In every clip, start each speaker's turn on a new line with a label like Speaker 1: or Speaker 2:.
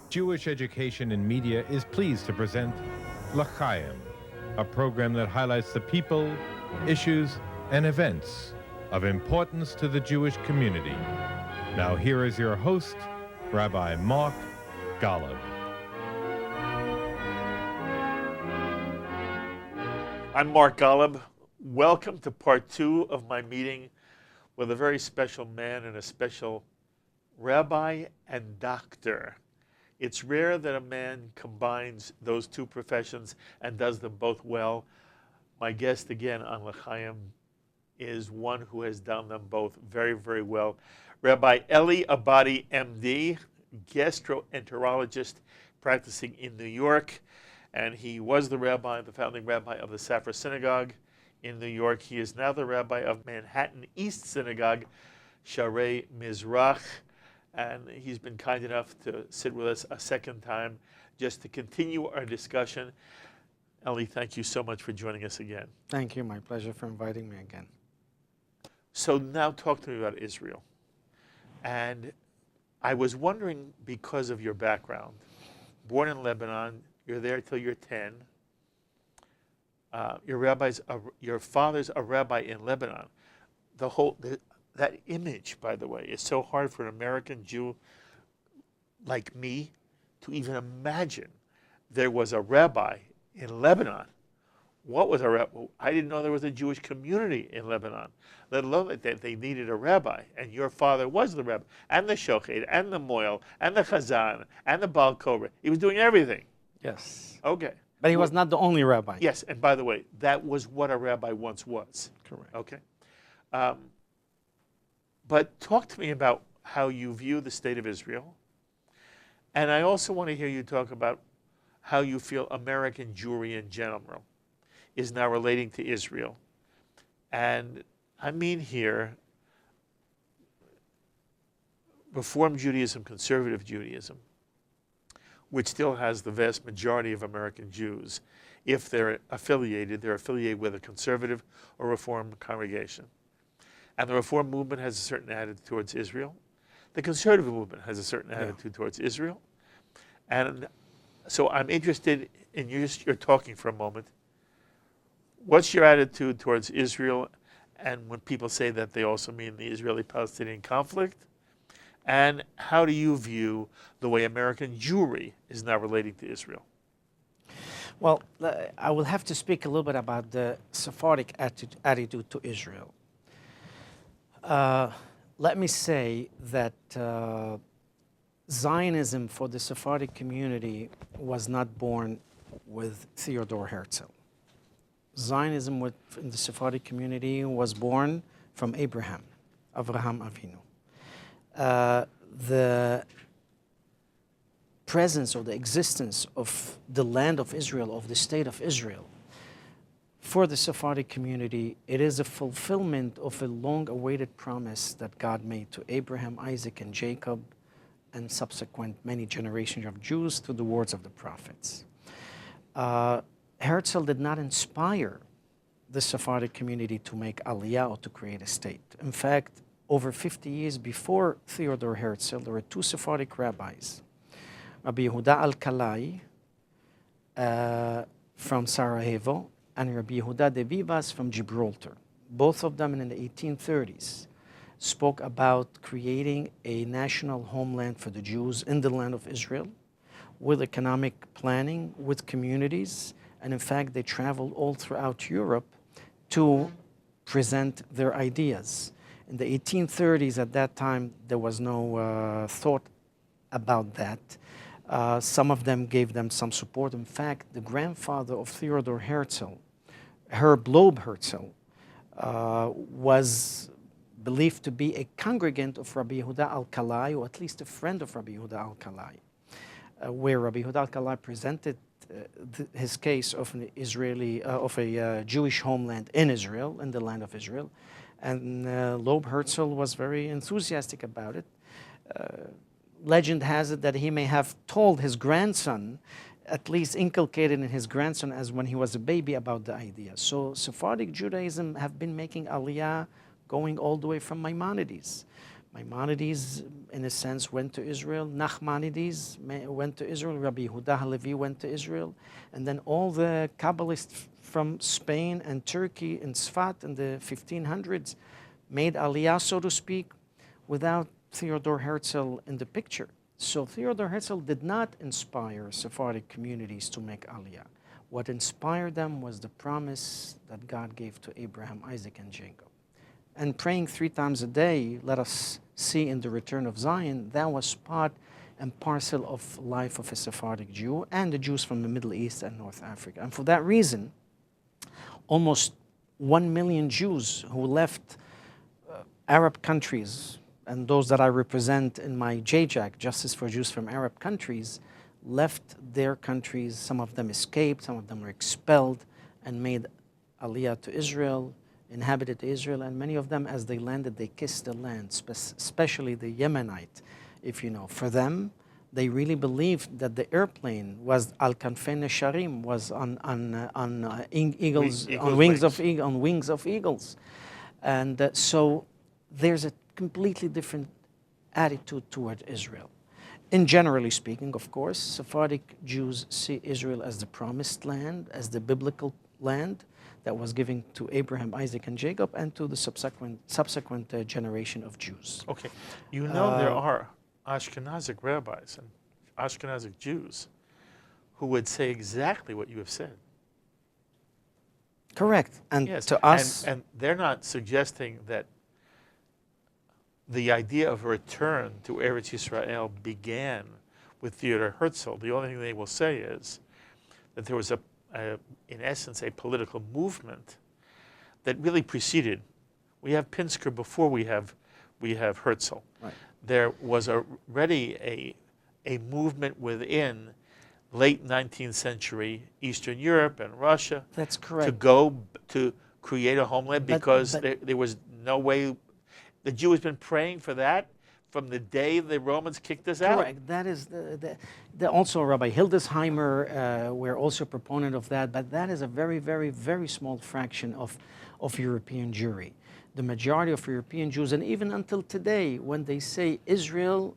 Speaker 1: Jewish Education in Media is pleased to present L'Chaim, a program that highlights the people, issues, and events of importance to the Jewish community. Now here is your host, Rabbi Mark Golub.
Speaker 2: I'm Mark Golub. Welcome to part 2 of my meeting with a very special man and a special rabbi and doctor. It's rare that a man combines those two professions and does them both well. My guest again on L'Chaim is one who has done them both very, very well. Rabbi Elie Abadie, MD, gastroenterologist practicing in New York, and he was the founding rabbi of the Sephardic Synagogue in New York. He is now the rabbi of Manhattan East Synagogue, Sharei Mizrach. And he's been kind enough to sit with us a second time just to continue our discussion. Elie, thank you so much for joining us again.
Speaker 3: Thank you. My pleasure for inviting me again.
Speaker 2: So now talk to me about Israel. And I was wondering, because of your background, born in Lebanon, you're there till you're 10. Your father's a rabbi in Lebanon. That image, by the way, is so hard for an American Jew like me to even imagine there was a rabbi in Lebanon. What was a rabbi? I didn't know there was a Jewish community in Lebanon, let alone that they needed a rabbi. And your father was the rabbi, and the shochet, and the moil, and the chazan, and the Baal Korah. He was doing everything.
Speaker 3: Yes.
Speaker 2: Okay.
Speaker 3: But he was not the only rabbi.
Speaker 2: Yes, and by the way, that was what a rabbi once was.
Speaker 3: Correct.
Speaker 2: Okay. But talk to me about how you view the state of Israel. And I also want to hear you talk about how you feel American Jewry in general is now relating to Israel. And I mean here, Reform Judaism, Conservative Judaism, which still has the vast majority of American Jews. If they're affiliated with a conservative or Reform congregation. And the Reform movement has a certain attitude towards Israel. The conservative movement has a certain attitude towards Israel. And so I'm interested in you're talking for a moment. What's your attitude towards Israel? And when people say that, they also mean the Israeli-Palestinian conflict. And how do you view the way American Jewry is now relating to Israel?
Speaker 3: Well, I will have to speak a little bit about the Sephardic attitude to Israel. Let me say that Zionism for the Sephardic community was not born with Theodor Herzl. Zionism in the Sephardic community was born from Avraham Avinu. The presence or the existence of the land of Israel, of the state of Israel, for the Sephardic community, it is a fulfillment of a long-awaited promise that God made to Abraham, Isaac, and Jacob, and subsequent many generations of Jews through the words of the prophets. Herzl did not inspire the Sephardic community to make aliyah or to create a state. In fact, over 50 years before Theodor Herzl, there were two Sephardic rabbis, Rabbi Yehuda Alkalai from Sarajevo, and Rabbi Yehuda de Vivas from Gibraltar. Both of them in the 1830s spoke about creating a national homeland for the Jews in the land of Israel with economic planning, with communities, and in fact they traveled all throughout Europe to present their ideas. In the 1830s, at that time, there was no thought about that. Some of them gave them some support. In fact, the grandfather of Theodor Herzl, Herb Loeb Herzl, was believed to be a congregant of Rabbi Yehuda Alkalai, or at least a friend of Rabbi Yehuda Alkalai, where Rabbi Yehuda Alkalai presented his case of an a Jewish homeland in Israel, in the land of Israel, and Loeb Herzl was very enthusiastic about it. Legend has it that he may have told his grandson, at least inculcated in his grandson as when he was a baby, about the idea. So Sephardic Judaism have been making aliyah going all the way from Maimonides. Maimonides, in a sense, went to Israel. Nachmanides went to Israel. Rabbi Yehuda Halevi went to Israel. And then all the Kabbalists from Spain and Turkey and Sfat in the 1500s made Aliyah, so to speak, without Theodor Herzl in the picture. So Theodor Herzl did not inspire Sephardic communities to make Aliyah. What inspired them was the promise that God gave to Abraham, Isaac, and Jacob. And praying 3 times a day, let us see in the return of Zion, that was part and parcel of life of a Sephardic Jew and the Jews from the Middle East and North Africa. And for that reason, almost 1 million Jews who left Arab countries, and those that I represent in my JJAC, Justice for Jews from Arab Countries, left their countries. Some of them escaped, some of them were expelled and made Aliyah to Israel, inhabited Israel, and many of them, as they landed, they kissed the land, especially the Yemenite, if you know. For them, they really believed that the airplane was al-kanfen sharim, was on wings of eagles. And so there's a completely different attitude toward Israel. In generally speaking, of course, Sephardic Jews see Israel as the promised land, as the biblical land that was given to Abraham, Isaac, and Jacob, and to the subsequent generation of Jews.
Speaker 2: Okay. You know there are Ashkenazic rabbis and Ashkenazic Jews who would say exactly what you have said.
Speaker 3: Correct. And
Speaker 2: yes.
Speaker 3: to us...
Speaker 2: And they're not suggesting that the idea of a return to Eretz Yisrael began with Theodor Herzl. The only thing they will say is that there was, in essence, a political movement that really preceded. We have Pinsker before we have Herzl.
Speaker 3: Right.
Speaker 2: There was already a movement within late 19th century Eastern Europe and Russia.
Speaker 3: That's correct.
Speaker 2: To go to create a homeland because there was no way. The Jew has been praying for that from the day the Romans kicked us out.
Speaker 3: Correct. That is also Rabbi Hildesheimer were also a proponent of that, but that is a very, very, very small fraction of European Jewry. The majority of European Jews, and even until today, when they say Israel,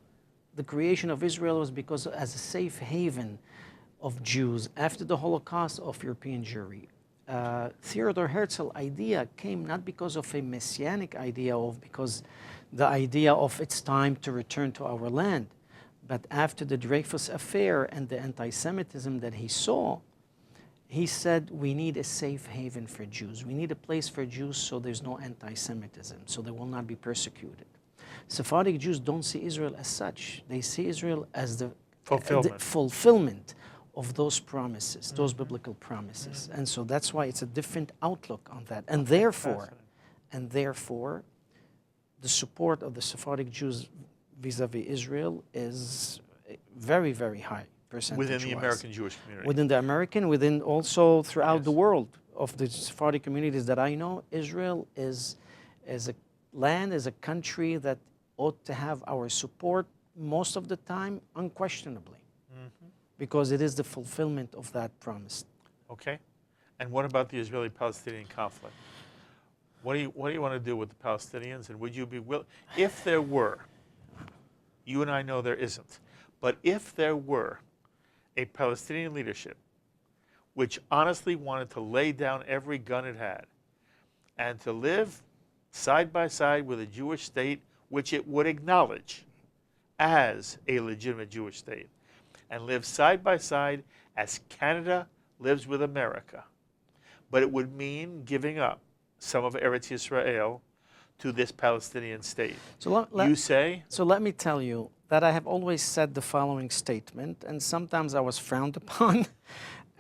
Speaker 3: the creation of Israel was because as a safe haven of Jews after the Holocaust of European Jewry. Theodor Herzl idea came not because of a messianic idea because the idea of it's time to return to our land, but after the Dreyfus affair and the anti-Semitism that he saw, he said we need a safe haven for Jews. We need a place for Jews so there's no anti-Semitism, so they will not be persecuted. Sephardic Jews don't see Israel as such. They see Israel as the fulfillment of those promises, those biblical promises. And so that's why it's a different outlook on that. And therefore, the support of the Sephardic Jews vis-a-vis Israel is very, very high percentage-wise.
Speaker 2: Within the American Jewish community.
Speaker 3: Within the American, within also throughout the world of the Sephardic communities that I know, Israel is a land, is a country that ought to have our support most of the time, unquestionably. Because it is the fulfillment of that promise.
Speaker 2: Okay. And what about the Israeli-Palestinian conflict? What do you want to do with the Palestinians? And would you be willing, if there were, you and I know there isn't, but if there were a Palestinian leadership which honestly wanted to lay down every gun it had and to live side by side with a Jewish state which it would acknowledge as a legitimate Jewish state, and live side by side as Canada lives with America. But it would mean giving up some of Eretz Yisrael to this Palestinian state.
Speaker 3: So
Speaker 2: you say?
Speaker 3: So let me tell you that I have always said the following statement, and sometimes I was frowned upon,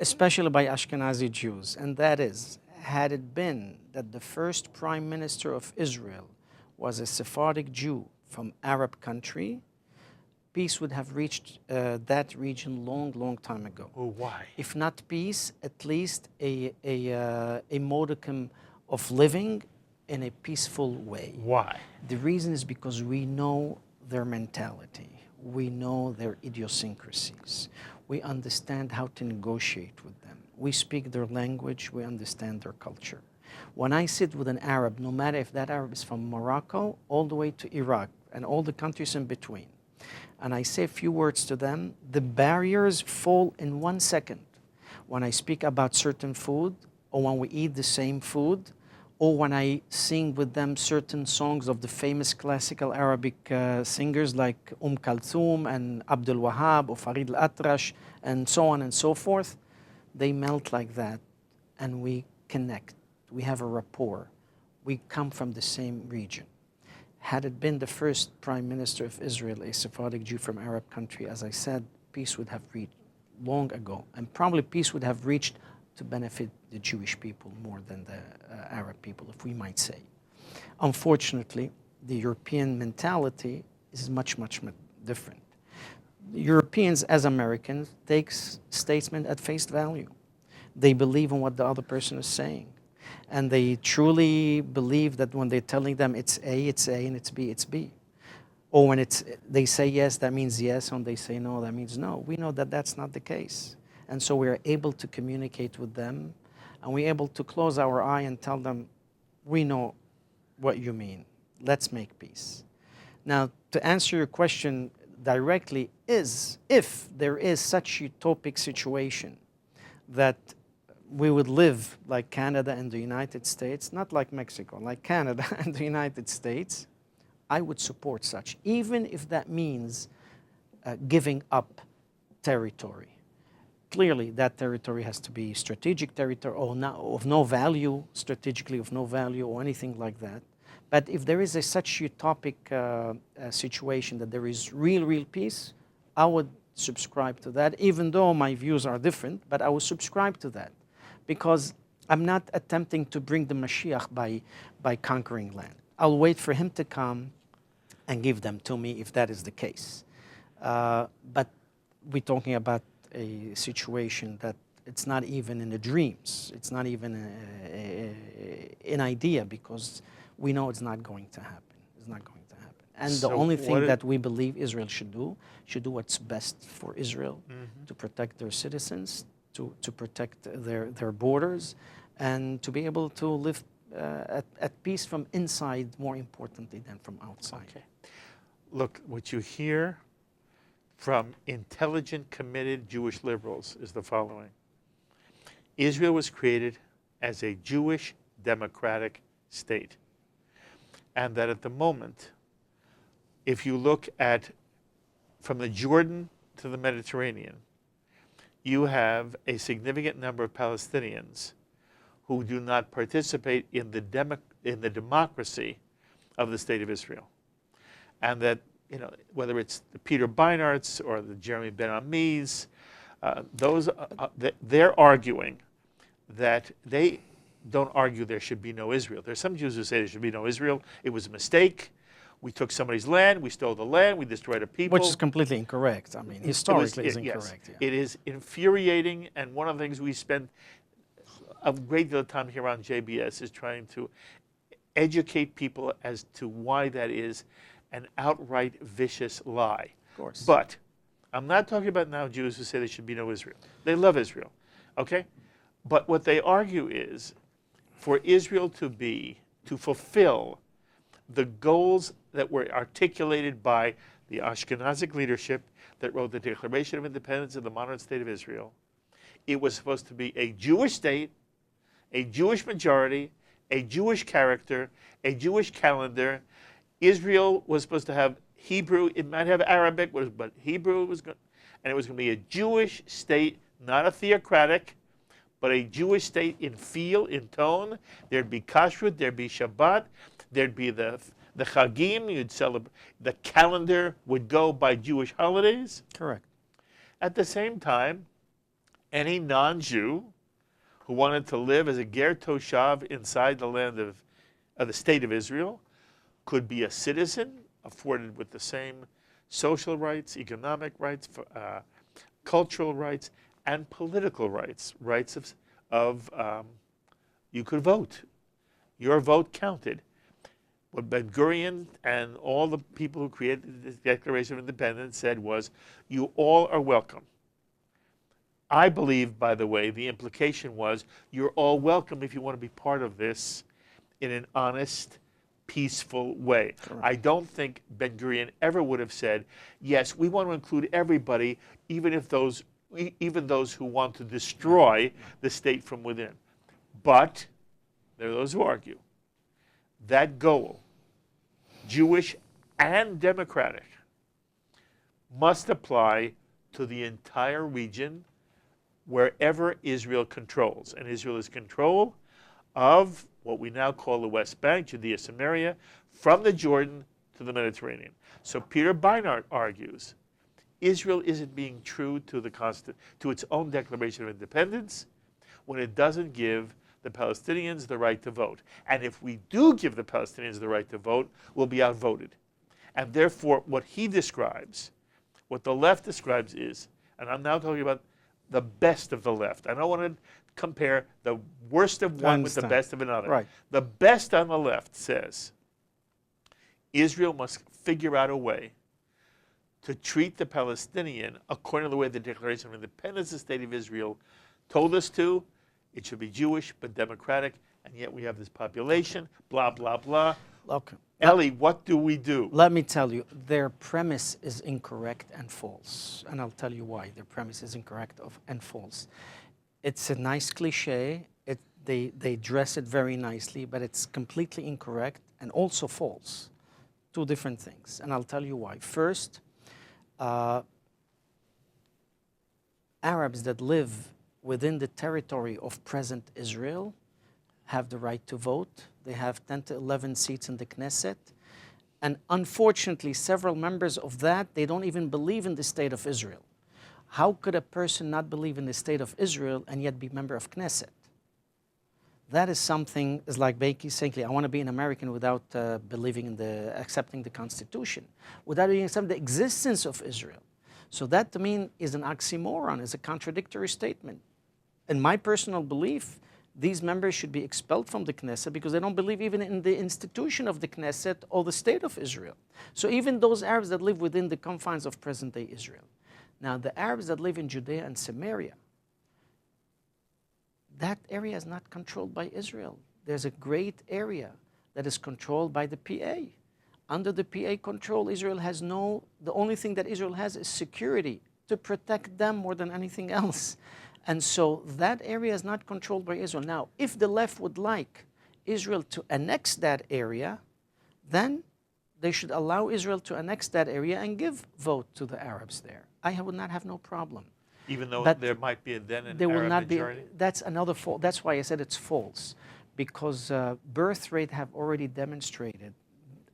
Speaker 3: especially by Ashkenazi Jews, and that is, had it been that the first prime minister of Israel was a Sephardic Jew from Arab country, peace would have reached that region long time ago.
Speaker 2: Oh, why?
Speaker 3: If not peace, at least a modicum of living in a peaceful way.
Speaker 2: Why?
Speaker 3: The reason is because we know their mentality. We know their idiosyncrasies. We understand how to negotiate with them. We speak their language. We understand their culture. When I sit with an Arab, no matter if that Arab is from Morocco all the way to Iraq, and all the countries in between, and I say a few words to them, the barriers fall in 1 second. When I speak about certain food, or when we eat the same food, or when I sing with them certain songs of the famous classical Arabic singers like Kulthum and Abdul Wahab or Farid al-Atrash and so on and so forth, they melt like that and we connect. We have a rapport. We come from the same region. Had it been the first Prime Minister of Israel, a Sephardic Jew from Arab country, as I said, peace would have reached long ago. And probably peace would have reached to benefit the Jewish people more than the Arab people, if we might say. Unfortunately, the European mentality is much, much different. The Europeans, as Americans, take statesmen at face value. They believe in what the other person is saying. And they truly believe that when they're telling them it's A, and it's B, it's B. Or when they say yes, that means yes, and they say no, that means no. We know that that's not the case. And so we're able to communicate with them, and we're able to close our eye and tell them, we know what you mean. Let's make peace. Now, to answer your question directly is, if there is such utopic situation that we would live like Canada and the United States, not like Mexico, like Canada and the United States, I would support such, even if that means giving up territory. Clearly, that territory has to be strategic territory or of no value, strategically of no value or anything like that. But if there is such utopic situation that there is real peace, I would subscribe to that, even though my views are different, but I would subscribe to that. Because I'm not attempting to bring the Mashiach by conquering land. I'll wait for him to come and give them to me if that is the case. But we're talking about a situation that it's not even in the dreams. It's not even an idea, because we know it's not going to happen. It's not going to happen. And so the only thing that we believe Israel should do what's best for Israel, to protect their citizens, to protect their borders, and to be able to live at peace from inside, more importantly than from outside.
Speaker 2: Okay. Look, what you hear from intelligent, committed Jewish liberals is the following. Israel was created as a Jewish democratic state. And that at the moment, if you look at from the Jordan to the Mediterranean, you have a significant number of Palestinians who do not participate in the democracy of the State of Israel. And that, whether it's the Peter Beinarts or the Jeremy Ben-Ami's, they're arguing that they don't argue there should be no Israel. There's some Jews who say there should be no Israel. It was a mistake. We took somebody's land, we stole the land, we destroyed a people.
Speaker 3: Which is completely incorrect. I mean, historically it's incorrect.
Speaker 2: Yes. Yeah. It is infuriating, and one of the things we spend a great deal of time here on JBS is trying to educate people as to why that is an outright vicious lie.
Speaker 3: Of course.
Speaker 2: But I'm not talking about now Jews who say there should be no Israel. They love Israel, okay? But what they argue is for Israel to fulfill the goals that were articulated by the Ashkenazi leadership that wrote the Declaration of Independence of the modern state of Israel, it was supposed to be a Jewish state, a Jewish majority, a Jewish character, a Jewish calendar. Israel was supposed to have Hebrew. It might have Arabic, but Hebrew was going, and it was going to be a Jewish state, not a theocratic, but a Jewish state in feel, in tone. There'd be kashrut, there'd be Shabbat, there'd be the Chagim. You'd celebrate. The calendar would go by Jewish holidays.
Speaker 3: Correct.
Speaker 2: At the same time, any non-Jew who wanted to live as a ger toshav inside the land of the state of Israel could be a citizen, afforded with the same social rights, economic rights, cultural rights, and political rights. Rights of you could vote. Your vote counted. What Ben-Gurion and all the people who created the Declaration of Independence said was, you all are welcome. I believe, by the way, the implication was, you're all welcome if you want to be part of this in an honest, peaceful way.
Speaker 3: Correct.
Speaker 2: I don't think Ben-Gurion ever would have said, yes, we want to include everybody, even those who want to destroy the state from within. But there are those who argue that goal, Jewish and democratic, must apply to the entire region wherever Israel controls. And Israel is control of what we now call the West Bank, Judea, Samaria, from the Jordan to the Mediterranean. So Peter Beinart argues Israel isn't being true to its own Declaration of Independence when it doesn't give the Palestinians the right to vote. And if we do give the Palestinians the right to vote, we'll be outvoted. And therefore, what he describes, what the left describes is, and I'm now talking about the best of the left. I don't want to compare the worst of one with the best of another.
Speaker 3: Right.
Speaker 2: The best on the left says Israel must figure out a way to treat the Palestinian according to the way the Declaration of Independence of the State of Israel told us to. It should be Jewish but democratic, and yet we have this population, blah, blah, blah.
Speaker 3: Okay.
Speaker 2: Elie, what do we do?
Speaker 3: Let me tell you, their premise is incorrect and false. And I'll tell you why their premise is incorrect and false. It's a nice cliche. They dress it very nicely, but it's completely incorrect and also false. Two different things. And I'll tell you why. First, Arabs that live within the territory of present Israel have the right to vote. They have 10 to 11 seats in the Knesset. And unfortunately, several members of that, they don't even believe in the state of Israel. How could a person not believe in the state of Israel and yet be member of Knesset? That is something, is like saying, I want to be an American without accepting the Constitution, without even accepting the existence of Israel. So that to me is an oxymoron, is a contradictory statement. In my personal belief, these members should be expelled from the Knesset because they don't believe even in the institution of the Knesset or the state of Israel. So even those Arabs that live within the confines of present-day Israel. Now, the Arabs that live in Judea and Samaria, that area is not controlled by Israel. There's a great area that is controlled by the PA. Under the PA control, Israel has the only thing that Israel has is security to protect them more than anything else. And so that area is not controlled by Israel. Now, if the left would like Israel to annex that area, then they should allow Israel to annex that area and give vote to the Arabs there. I would not have no problem.
Speaker 2: Even though
Speaker 3: But
Speaker 2: there might be then an
Speaker 3: there will
Speaker 2: Arab
Speaker 3: not be.
Speaker 2: majority?
Speaker 3: That's another fault. That's why I said it's false, because birth rate have already demonstrated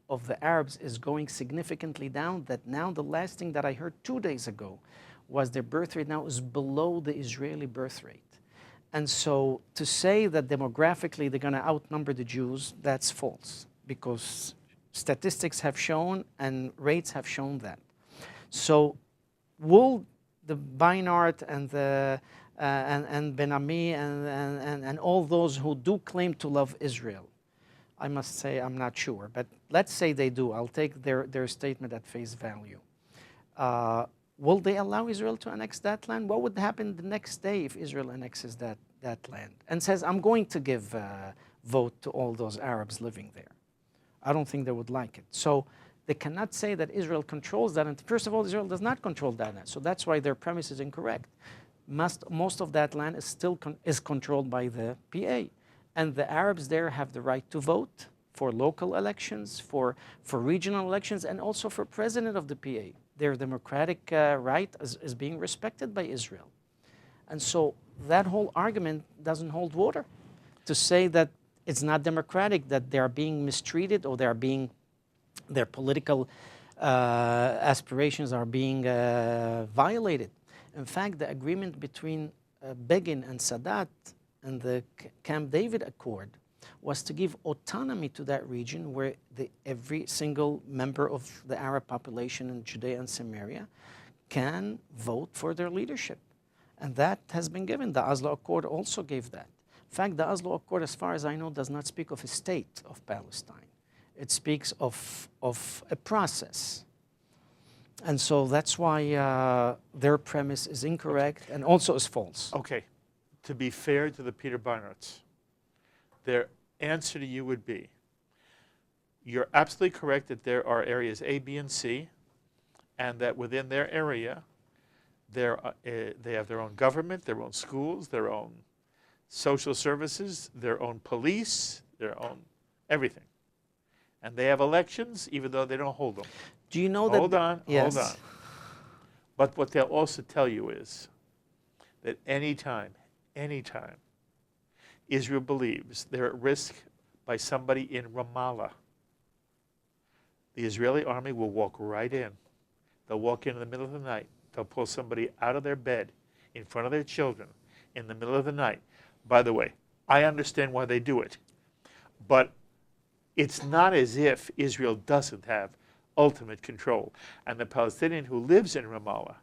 Speaker 3: of the Arabs is going significantly down. That now the last thing that I heard 2 days ago was their birth rate now is below the Israeli birth rate. And so to say that demographically they're going to outnumber the Jews, that's false, because statistics have shown and rates have shown that. So will the Beinart and the and Ben-Ami and all those who do claim to love Israel, I must say I'm not sure, but let's say they do. I'll take their statement at face value. Will they allow Israel to annex that land? What would happen the next day if Israel annexes that land and says, I'm going to give vote to all those Arabs living there? I don't think they would like it. So they cannot say that Israel controls that. And first of all, Israel does not control that land. So that's why their premise is incorrect. Most of that land is still controlled by the PA. And the Arabs there have the right to vote for local elections, for regional elections, and also for president of the PA. Their democratic right is being respected by Israel. And so that whole argument doesn't hold water. To say that it's not democratic, that they are being mistreated or their political aspirations are being violated. In fact, the agreement between Begin and Sadat and the Camp David Accord was to give autonomy to that region where every single member of the Arab population in Judea and Samaria can vote for their leadership. And that has been given. The Oslo Accord also gave that. In fact, the Oslo Accord, as far as I know, does not speak of a state of Palestine. It speaks of a process. And so that's why their premise is incorrect and also is false.
Speaker 2: Okay. To be fair to the Peter Beinarts, their answer to you would be, You're absolutely correct that there are areas A, B, and C, and that within their area, they have their own government, their own schools, their own social services, their own police, their own everything. And they have elections, even though they don't hold them.
Speaker 3: Do you know that?
Speaker 2: Hold on.
Speaker 3: Yes.
Speaker 2: But what they'll also tell you is that anytime Israel believes they're at risk by somebody in Ramallah, the Israeli army will walk right in. They'll walk in the middle of the night. They'll pull somebody out of their bed in front of their children in the middle of the night. By the way, I understand why they do it. But it's not as if Israel doesn't have ultimate control. And the Palestinian who lives in Ramallah,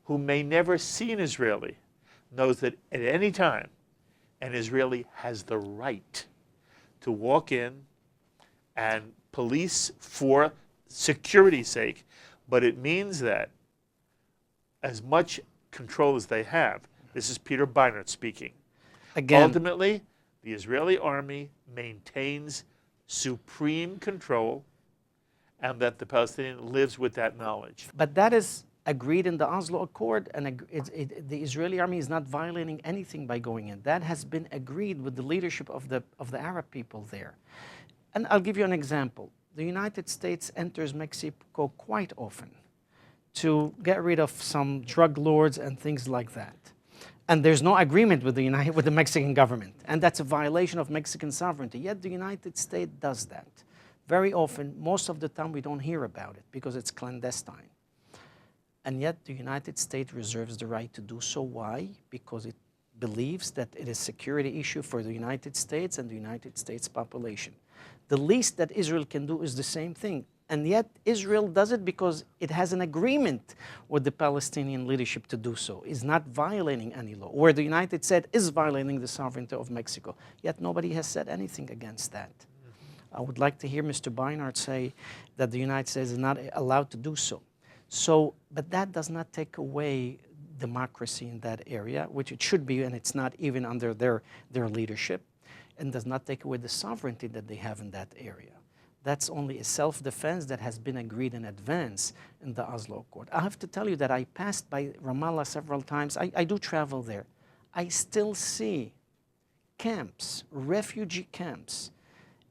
Speaker 2: who may never see an Israeli, knows that at any time an Israeli has the right to walk in and police for security's sake. But it means that as much control as they have, this is Peter Beinart speaking,
Speaker 3: Again,
Speaker 2: ultimately, the Israeli army maintains supreme control, and that the Palestinian lives with that knowledge.
Speaker 3: but that is agreed in the Oslo Accord, and the Israeli army is not violating anything by going in. That has been agreed with the leadership of the Arab people there. And I'll give you an example. The United States enters Mexico quite often to get rid of some drug lords and things like that. And there's no agreement with the Mexican government, and that's a violation of Mexican sovereignty. Yet the United States does that. Very often, most of the time, we don't hear about it because it's clandestine. And yet the United States reserves the right to do so. Why? Because it believes that it is a security issue for the United States and the United States population. The least that Israel can do is the same thing. And yet Israel does it because it has an agreement with the Palestinian leadership to do so. It's not violating any law, where the United States is violating the sovereignty of Mexico. Yet nobody has said anything against that. I would like to hear Mr. Beinart say that the United States is not allowed to do so. But that does not take away democracy in that area, which it should be, and it's not even under their leadership, and does not take away the sovereignty that they have in that area. That's only a self-defense that has been agreed in advance in the Oslo Accord. I have to tell you that I passed by Ramallah several times. I do travel there. I still see camps, refugee camps,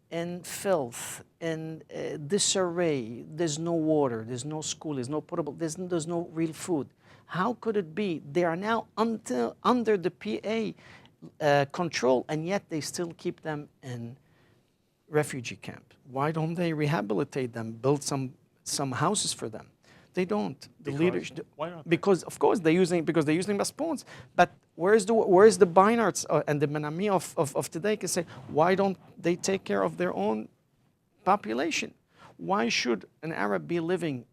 Speaker 3: in filth, in disarray. There's no water, there's no school, there's no potable, there's no real food. How could it be? They are now under the PA control, and yet they still keep them in refugee camp. Why don't they rehabilitate them, build some houses for them? They don't. The leaders.
Speaker 2: Why not?
Speaker 3: Because of course they're using response. But where's the Beinarts and the Menami of today can say, why don't they take care of their own population? Why should an Arab be living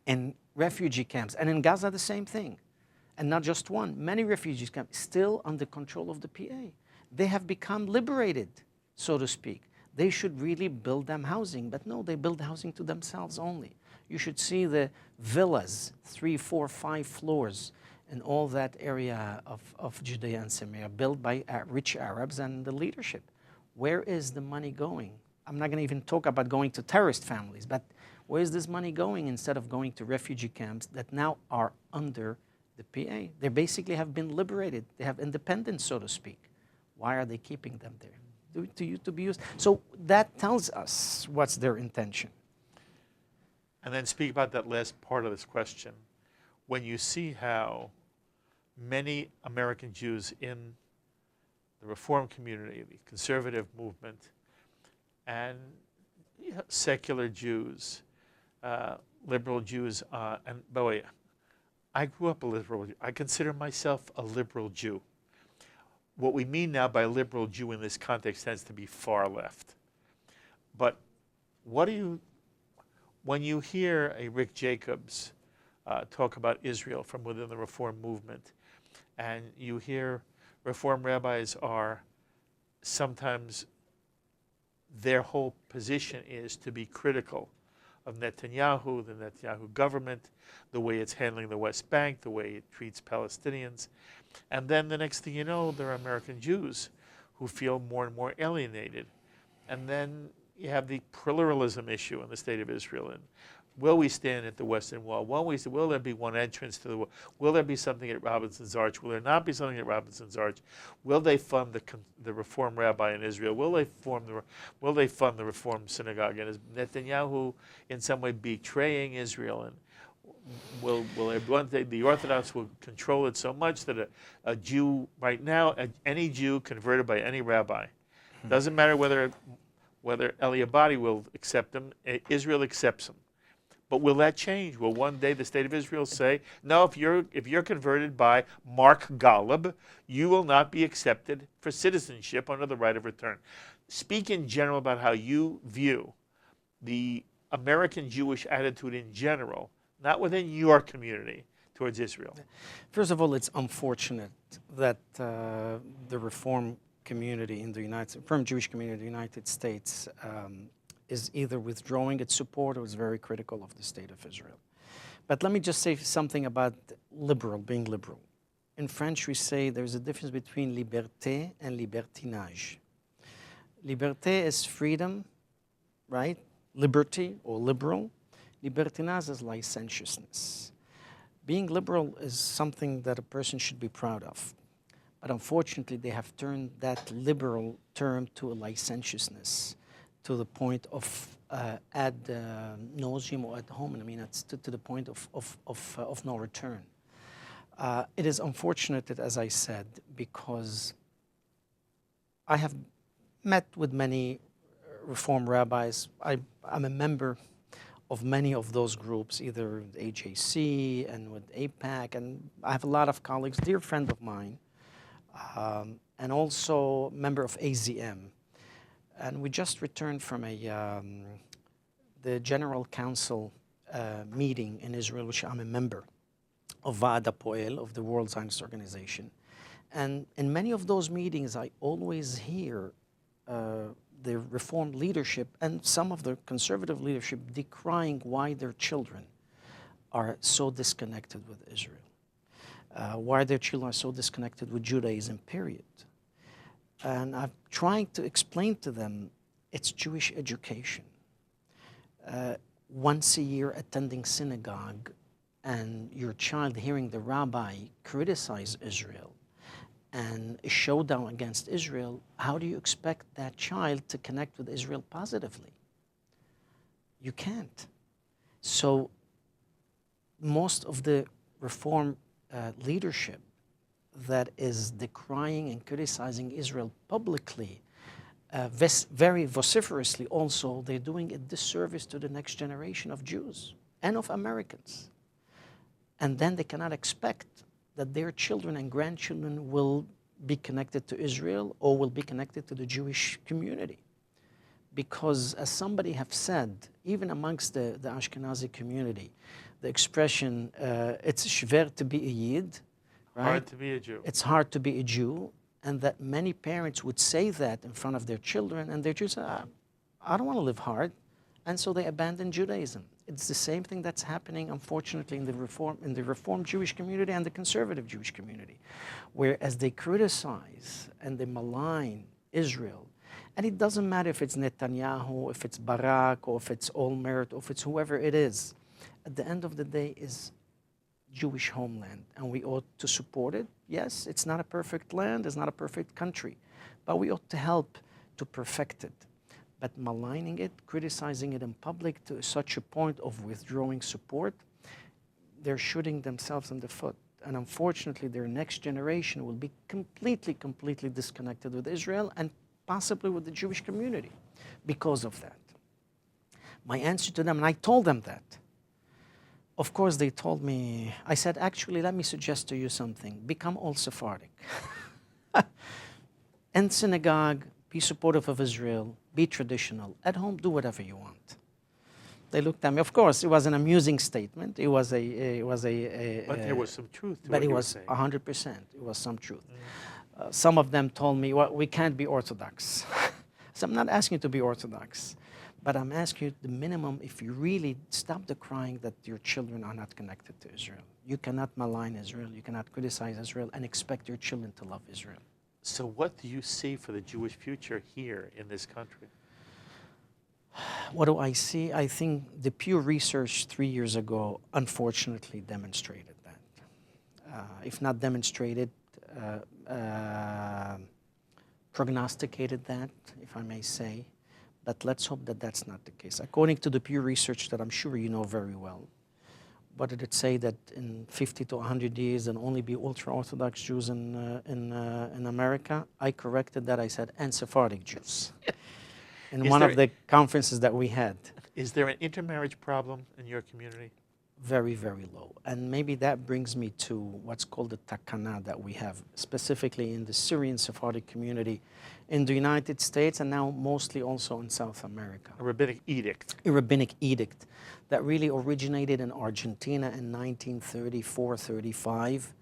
Speaker 3: in refugee camps? And in Gaza the same thing, and not just one. Many refugee camps still under control of the PA. They have become liberated, so to speak. They should really build them housing, but no, they build housing to themselves only. You should see the villas, 3, 4, 5 floors in all that area of Judea and Samaria, built by rich Arabs and the leadership. Where is the money going? I'm not going to even talk about going to terrorist families, but where is this money going instead of going to refugee camps that now are under the PA? They basically have been liberated. They have independence, so to speak. Why are they keeping them there? To be used. So that tells us what's their intention.
Speaker 2: And then speak about that last part of this question. When you see how many American Jews in the Reform community, the conservative movement, and secular Jews, liberal Jews, and by the way, I grew up a liberal Jew. I consider myself a liberal Jew. What we mean now by liberal Jew in this context tends to be far left. But when you hear a Rick Jacobs talk about Israel from within the Reform movement, and you hear Reform rabbis are sometimes, their whole position is to be critical of Netanyahu, the Netanyahu government, the way it's handling the West Bank, the way it treats Palestinians. And then the next thing you know, there are American Jews who feel more and more alienated. And then you have the pluralism issue in the state of Israel. And will we stand at the Western Wall? Will there be one entrance to the wall? Will there be something at Robinson's Arch? Will there not be something at Robinson's Arch? Will they fund the Reform Rabbi in Israel? Will they fund the Reform Synagogue? And is Netanyahu in some way betraying Israel? And will one day the Orthodox will control it so much that a Jew right now, any Jew converted by any rabbi, doesn't matter whether Elie Abadie will accept him, Israel accepts him. But will that change? Will one day the state of Israel say, no, if you're converted by Mark Golub, you will not be accepted for citizenship under the right of return? Speak in general about how you view the American Jewish attitude in general, not within your community, towards Israel.
Speaker 3: First of all, it's unfortunate that the Reform community in the Reform Jewish community in the United States is either withdrawing its support or is very critical of the state of Israel. But let me just say something about being liberal. In French, we say there's a difference between liberté and libertinage. Liberté is freedom, right? Liberty or liberal. Libertinage is licentiousness. Being liberal is something that a person should be proud of. But unfortunately, they have turned that liberal term to a licentiousness, to the point of ad nauseum or ad hominem. I mean, it's to the point of no return. It is unfortunate that, as I said, because I have met with many Reform rabbis. I'm a member of many of those groups, either AJC and with AIPAC, and I have a lot of colleagues, dear friend of mine, and also member of AZM. And we just returned from the General Council meeting in Israel, which I'm a member of Va'ada Poel, of the World Zionist Organization. And in many of those meetings, I always hear the Reform leadership and some of the conservative leadership decrying why their children are so disconnected with Israel, why their children are so disconnected with Judaism, period. And I'm trying to explain to them it's Jewish education. Once a year attending synagogue and your child hearing the rabbi criticize Israel and a showdown against Israel, how do you expect that child to connect with Israel positively? You can't. So most of the Reform leadership that is decrying and criticizing Israel publicly, very vociferously also, they're doing a disservice to the next generation of Jews and of Americans. And then they cannot expect that their children and grandchildren will be connected to Israel or will be connected to the Jewish community. Because as somebody have said, even amongst the Ashkenazi community, the expression, it's schwer to be a Yid, right?
Speaker 2: Hard to be a Jew.
Speaker 3: It's hard to be a Jew, and that many parents would say that in front of their children, and they're just, I don't want to live hard, and so they abandon Judaism. It's the same thing that's happening, unfortunately, in the Reform Jewish community and the conservative Jewish community, whereas they criticize and they malign Israel. And it doesn't matter if it's Netanyahu, if it's Barak, or if it's Olmert, or if it's whoever it is. At the end of the day, is Jewish homeland, and we ought to support it. Yes, it's not a perfect land, it's not a perfect country, but we ought to help to perfect it. But maligning it, criticizing it in public to such a point of withdrawing support, they're shooting themselves in the foot. And unfortunately, their next generation will be completely disconnected with Israel and possibly with the Jewish community because of that. My answer to them, and I told them that, of course, they told me, I said, actually, let me suggest to you something. Become all Sephardic. In synagogue, be supportive of Israel, be traditional. At home, do whatever you want. They looked at me. Of course, it was an amusing statement. It was a
Speaker 2: but there was some truth to
Speaker 3: but
Speaker 2: what
Speaker 3: it
Speaker 2: you were
Speaker 3: was
Speaker 2: saying.
Speaker 3: 100%. It was some truth. Some of them told me, well, we can't be Orthodox. So I'm not asking you to be Orthodox, but I'm asking you the minimum if you really stop the crying that your children are not connected to Israel. You cannot malign Israel, you cannot criticize Israel and expect your children to love Israel.
Speaker 2: So what do you see for the Jewish future here in this country?
Speaker 3: What do I see? I think the Pew Research 3 years ago unfortunately demonstrated that. If not demonstrated, prognosticated that, if I may say. But let's hope that that's not the case. According to the Pew Research that I'm sure you know very well, what did it say, that in 50 to 100 years there'll only be ultra-Orthodox Jews in America? I corrected that. I said, and Sephardic Jews. In one of the conferences that we had.
Speaker 2: Is there an intermarriage problem in your community?
Speaker 3: Very, very low. And maybe that brings me to what's called the takana that we have, specifically in the Syrian Sephardic community in the United States and now mostly also in South America.
Speaker 2: A rabbinic edict.
Speaker 3: A rabbinic edict that really originated in Argentina in 1934-35.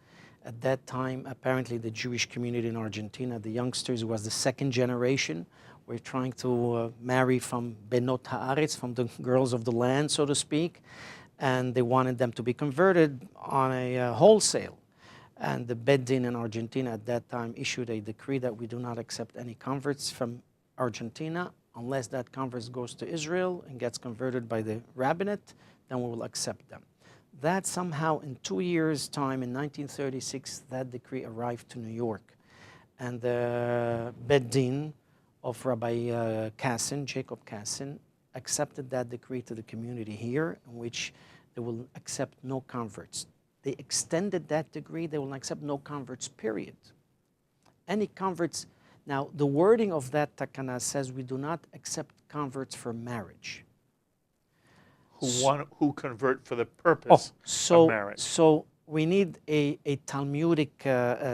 Speaker 3: At that time, apparently the Jewish community in Argentina, the youngsters, was the second generation. We're trying to marry from Benot Haaretz, from the girls of the land, so to speak. And they wanted them to be converted on a wholesale. And the Beddin in Argentina at that time issued a decree that we do not accept any converts from Argentina unless that convert goes to Israel and gets converted by the rabbinate, then we will accept them. That somehow in 2 years' time, in 1936, that decree arrived to New York. And the Beddin of Rabbi Kassin, Jacob Kassin, accepted that decree to the community here, in which they will accept no converts. They extended that decree, they will accept no converts, period. Any converts, now the wording of that takana says we do not accept converts for marriage.
Speaker 2: Who convert for the purpose of marriage.
Speaker 3: So we need a Talmudic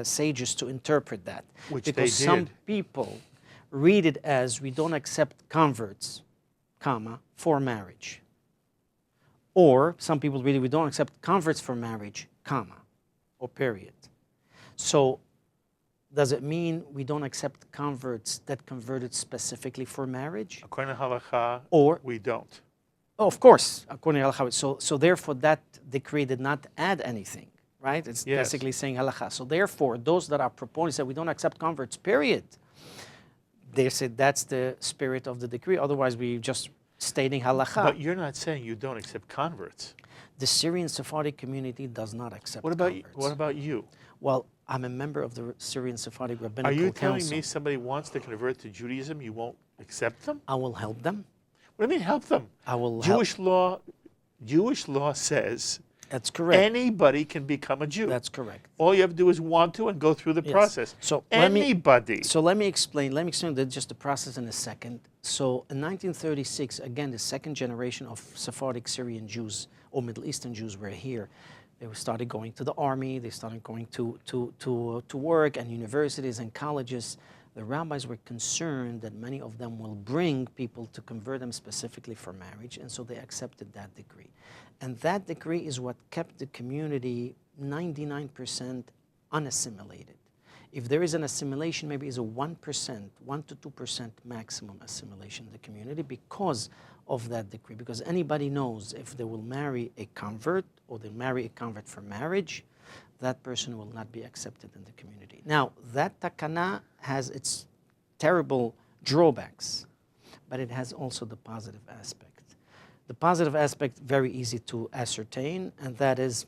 Speaker 3: sages to interpret that.
Speaker 2: Which
Speaker 3: because
Speaker 2: they did.
Speaker 3: Some people read it as we don't accept converts, comma, for marriage. Or some people read it, we don't accept converts for marriage, comma, or period. So does it mean we don't accept converts that converted specifically for marriage?
Speaker 2: According to halakha,
Speaker 3: Or
Speaker 2: we don't.
Speaker 3: Oh, of course, according to halakha. So therefore, that decree did not add anything, right? It's basically saying halakha. So therefore, those that are proponents that we don't accept converts, period, they said that's the spirit of the decree. Otherwise, we just stating halakha.
Speaker 2: But you're not saying you don't accept converts.
Speaker 3: The Syrian Sephardic community does not accept
Speaker 2: What about
Speaker 3: converts.
Speaker 2: what about you?
Speaker 3: Well, I'm a member of the Syrian Sephardic Rabbinical
Speaker 2: Are you
Speaker 3: Council.
Speaker 2: telling me somebody wants to convert to Judaism, you won't accept them?
Speaker 3: I will help them.
Speaker 2: What do you mean help them?
Speaker 3: I will
Speaker 2: Jewish law says
Speaker 3: That's correct.
Speaker 2: anybody can become a Jew.
Speaker 3: That's correct.
Speaker 2: All you have to do is want to and go through the
Speaker 3: Yes.
Speaker 2: process.
Speaker 3: So
Speaker 2: anybody.
Speaker 3: let me explain just the process in a second. So in 1936, again, the second generation of Sephardic Syrian Jews or Middle Eastern Jews were here. They started going to the army, they started going to work and universities and colleges. The rabbis were concerned that many of them will bring people to convert them specifically for marriage, and so they accepted that decree. And that decree is what kept the community 99% unassimilated. If there is an assimilation, maybe it's a 1%, 1 to 2% maximum assimilation in the community because of that decree. Because anybody knows if they will marry a convert or they marry a convert for marriage, that person will not be accepted in the community. Now, that takana has its terrible drawbacks, but it has also the positive aspect. The positive aspect, very easy to ascertain, and that is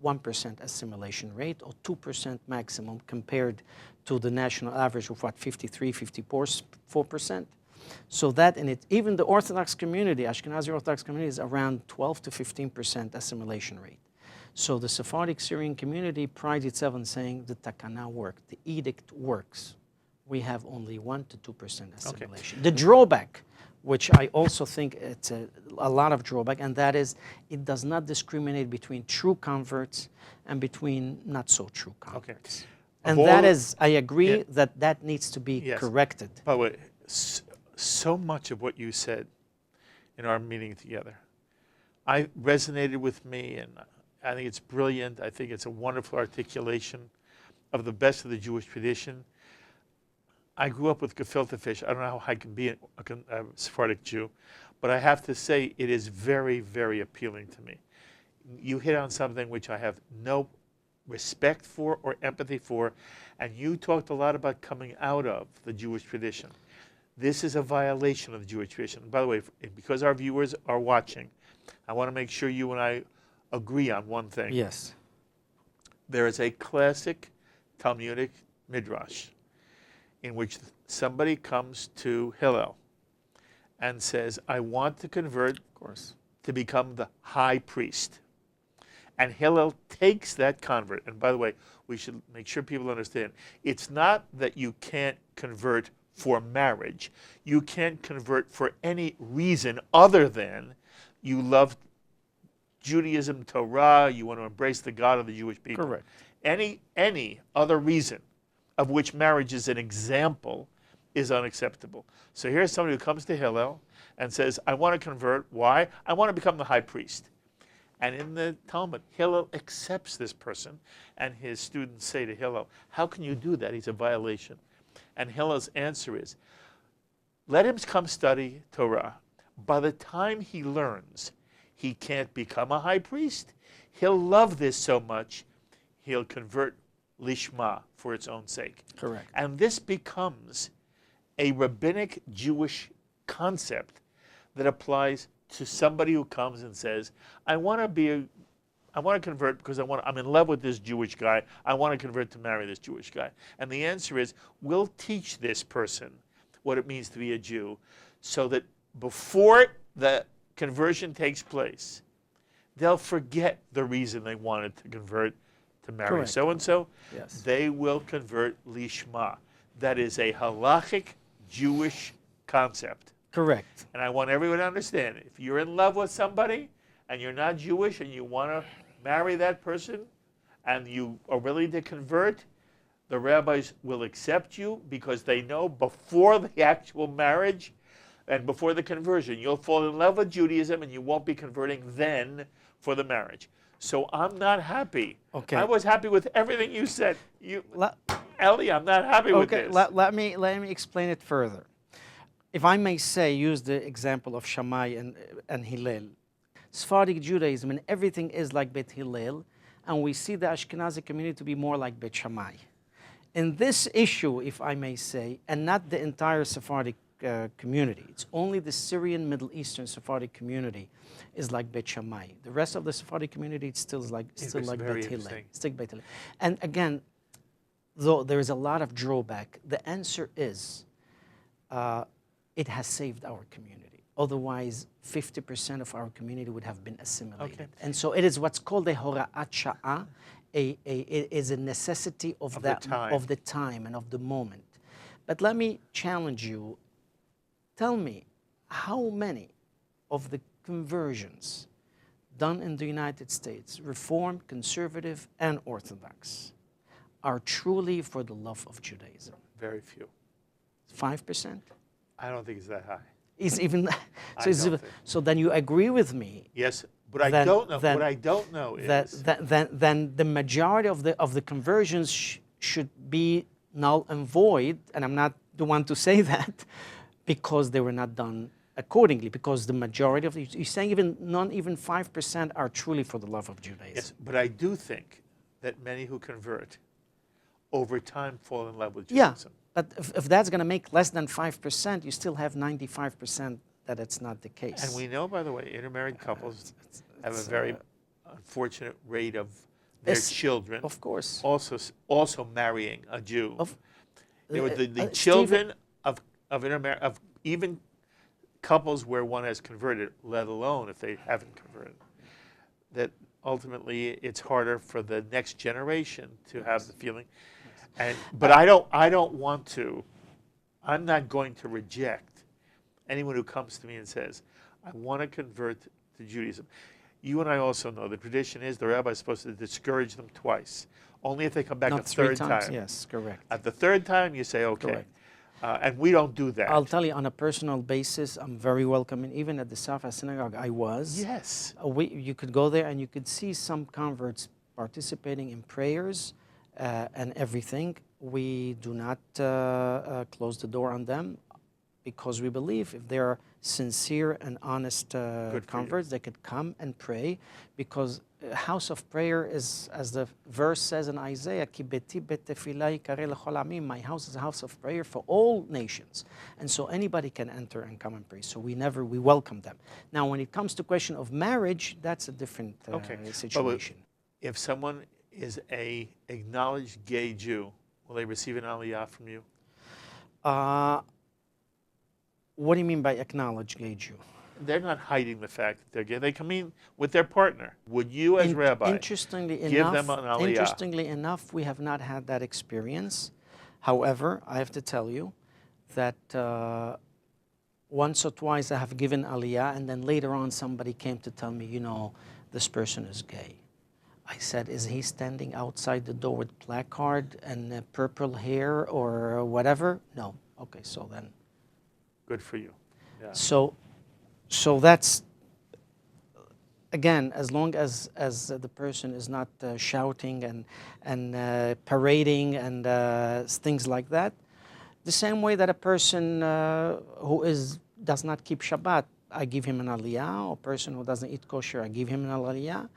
Speaker 3: 1% assimilation rate or 2% maximum compared to the national average of 53, 54%. So that in it, even the Orthodox community, Ashkenazi Orthodox community, is around 12 to 15% assimilation rate. So the Sephardic Syrian community prides itself on saying the takana worked, the edict works. We have only 1 to 2% assimilation. Okay. The drawback, which I also think it's a lot of drawback, and that is it does not discriminate between true converts and between not so true converts. Okay. And that is, I agree that needs to be corrected.
Speaker 2: By the way, so much of what you said in our meeting together, I resonated with me, and I think it's brilliant. I think it's a wonderful articulation of the best of the Jewish tradition. I grew up with gefilte fish. I don't know how I can be a Sephardic Jew, but I have to say it is very, very appealing to me. You hit on something which I have no respect for or empathy for, and you talked a lot about coming out of the Jewish tradition. This is a violation of the Jewish tradition. By the way, because our viewers are watching, I want to make sure you and I agree on one thing.
Speaker 3: Yes.
Speaker 2: There is a classic Talmudic midrash in which somebody comes to Hillel and says, I want to convert,
Speaker 3: Of course.
Speaker 2: to become the high priest. And Hillel takes that convert. And by the way, we should make sure people understand, it's not that you can't convert for marriage. You can't convert for any reason other than you love Judaism, Torah, you want to embrace the God of the Jewish people.
Speaker 3: Correct.
Speaker 2: Any other reason, of which marriage is an example, is unacceptable. So here's somebody who comes to Hillel and says, I want to convert. Why? I want to become the high priest. And in the Talmud, Hillel accepts this person, and his students say to Hillel, how can you do that? He's a violation. And Hillel's answer is, let him come study Torah. By the time he learns he can't become a high priest, he'll love this so much, he'll convert lishma, for its own sake.
Speaker 3: Correct.
Speaker 2: And this becomes a rabbinic Jewish concept that applies to somebody who comes and says, I want to convert because I'm in love with this Jewish guy. I want to convert to marry this Jewish guy. And the answer is, we'll teach this person what it means to be a Jew so that before the conversion takes place, they'll forget the reason they wanted to convert to marry
Speaker 3: Correct.
Speaker 2: so-and-so.
Speaker 3: Yes.
Speaker 2: They will convert lishma. That is a halachic Jewish concept.
Speaker 3: Correct.
Speaker 2: And I want everyone to understand, if you're in love with somebody and you're not Jewish and you want to marry that person and you are willing to convert, the rabbis will accept you because they know before the actual marriage and before the conversion, you'll fall in love with Judaism and you won't be converting then for the marriage. So I'm not happy.
Speaker 3: Okay.
Speaker 2: I was happy with everything you said. Elie, I'm not happy with
Speaker 3: Okay,
Speaker 2: this.
Speaker 3: let me explain it further. If I may say, use the example of Shammai and Hillel. Sephardic Judaism and everything is like Beit Hillel, and we see the Ashkenazi community to be more like Beit Shammai. In this issue, if I may say, and not the entire Sephardic community, it's only the Syrian Middle Eastern Sephardic community is like Beit Shammai. The rest of the Sephardic community, it's still like Beit Hillel. Still Beit Hillel. And again, though there is a lot of drawback, the answer is it has saved our community. Otherwise, 50% of our community would have been assimilated. Okay. And so it is what's called a hora'at sha'ah. It is a necessity of the time and of the moment. But let me challenge you. Tell me, how many of the conversions done in the United States, Reformed, Conservative, and Orthodox, are truly for the love of Judaism?
Speaker 2: Very few.
Speaker 3: 5%?
Speaker 2: I don't think it's that high.
Speaker 3: Is even so? Then you agree with me?
Speaker 2: Yes, but I don't know. What I don't know is
Speaker 3: then the majority of the conversions should be null and void, and I'm not the one to say that, because they were not done accordingly. Because the majority of you're saying not even 5% are truly for the love of Judaism.
Speaker 2: Yes, but I do think that many who convert over time fall in love with Judaism.
Speaker 3: Yeah. But if that's going to make less than 5%, you still have 95% that it's not the case.
Speaker 2: And we know, by the way, intermarried couples have a very unfortunate rate of their children.
Speaker 3: Of course.
Speaker 2: Also marrying a Jew. The children of even couples where one has converted, let alone if they haven't converted, that ultimately it's harder for the next generation to have the feeling. But I don't want to. I'm not going to reject anyone who comes to me and says, I want to convert to Judaism. You and I also know the tradition is the rabbi is supposed to discourage them twice. Only if they come back a third time.
Speaker 3: Yes, correct.
Speaker 2: At the third time, you say, okay. And we don't do that.
Speaker 3: I'll tell you, on a personal basis, I'm very welcoming. Even at the Sephardic Synagogue, I was.
Speaker 2: Yes.
Speaker 3: You could go there and you could see some converts participating in prayers and everything. We do not close the door on them because we believe if they're sincere and honest converts. They could come and pray, because a house of prayer is, as the verse says in Isaiah, "Ki beti bet tefillah yikareh lechol amim." My house is a house of prayer for all nations, and so anybody can enter and come and pray. So we welcome them. Now, when it comes to question of marriage, that's a different situation.
Speaker 2: If someone is a acknowledged gay Jew, will they receive an aliyah from you?
Speaker 3: What do you mean by acknowledged gay Jew?
Speaker 2: They're not hiding the fact that they're gay. They come in with their partner. Would you, as rabbi, give them an aliyah?
Speaker 3: Interestingly enough, we have not had that experience. However, I have to tell you that once or twice I have given aliyah, and then later on somebody came to tell me, you know, this person is gay. I said, is he standing outside the door with placard and purple hair or whatever? No. Okay, so then.
Speaker 2: Good for you. Yeah.
Speaker 3: So that's, again, as long as the person is not shouting and parading and things like that. The same way that a person who does not keep Shabbat, I give him an aliyah, or a person who doesn't eat kosher, I give him an aliyah.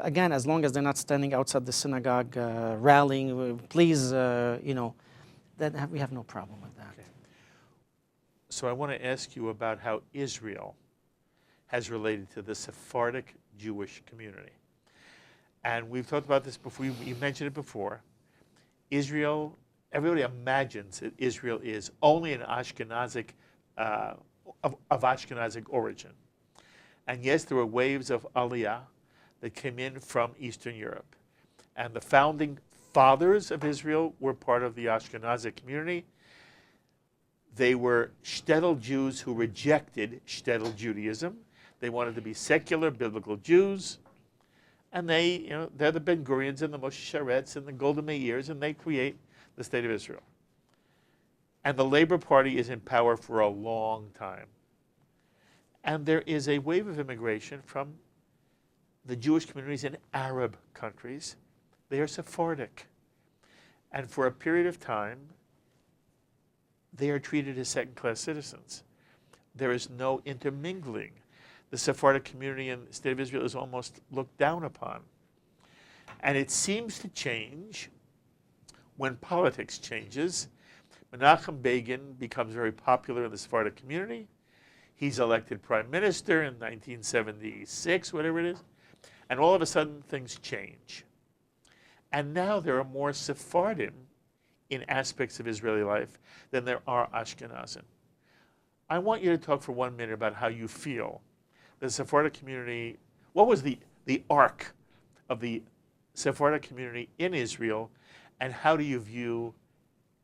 Speaker 3: Again, as long as they're not standing outside the synagogue rallying, please, you know, then we have no problem with that.
Speaker 2: Okay. So I want to ask you about how Israel has related to the Sephardic Jewish community. And we've talked about this before, you mentioned it before. Israel, everybody imagines that Israel is only an Ashkenazic, of Ashkenazic origin. And yes, there were waves of Aliyah that came in from Eastern Europe. And the founding fathers of Israel were part of the Ashkenazi community. They were shtetl Jews who rejected shtetl Judaism. They wanted to be secular, biblical Jews. And they, you know, they're the Ben Gurions and the Moshe Sharets and the Golda Meirs, and they create the state of Israel. And the Labor Party is in power for a long time. And there is a wave of immigration from the Jewish communities in Arab countries. They are Sephardic. And for a period of time, they are treated as second-class citizens. There is no intermingling. The Sephardic community in the state of Israel is almost looked down upon. And it seems to change when politics changes. Menachem Begin becomes very popular in the Sephardic community. He's elected prime minister in 1976, whatever it is. And all of a sudden, things change. And now there are more Sephardim in aspects of Israeli life than there are Ashkenazim. I want you to talk for 1 minute about how you feel the Sephardic community, what was the arc of the Sephardic community in Israel, and how do you view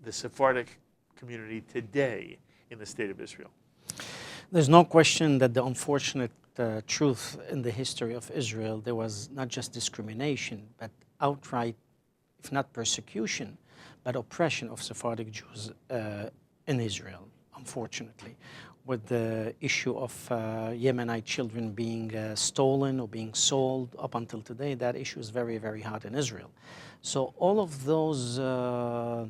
Speaker 2: the Sephardic community today in the state of Israel?
Speaker 3: There's no question that the unfortunate truth in the history of Israel, there was not just discrimination, but outright, if not persecution, but oppression of Sephardic Jews in Israel, unfortunately, with the issue of Yemenite children being stolen or being sold up until today. That issue is very, very hot in Israel. So all of those Chatati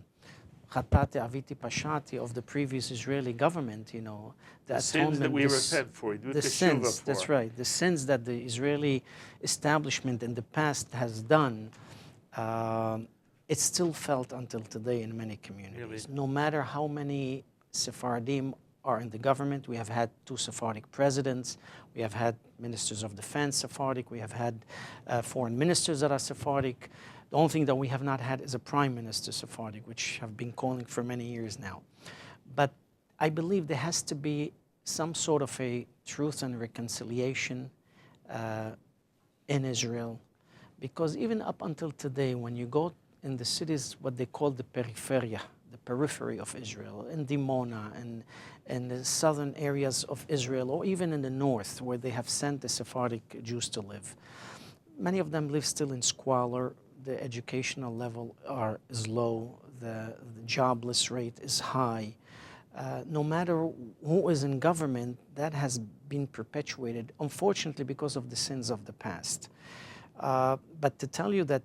Speaker 3: Aviti Pashati of the previous Israeli government, you know,
Speaker 2: the sins that we repent for,
Speaker 3: the sins, that's right, the sins that the Israeli establishment in the past has done, it's still felt until today in many communities. Really? No matter how many Sephardim are in the government, we have had 2 Sephardic presidents, we have had ministers of defense Sephardic, we have had foreign ministers that are Sephardic. The only thing that we have not had is a prime minister Sephardic, which have been calling for many years now. But I believe there has to be some sort of a truth and reconciliation in Israel, because even up until today, when you go in the cities, what they call the peripheria, the periphery of Israel, in Dimona and in the southern areas of Israel, or even in the north, where they have sent the Sephardic Jews to live, many of them live still in squalor. The educational level is low, the jobless rate is high. No matter who is in government, that has been perpetuated, unfortunately, because of the sins of the past. But to tell you that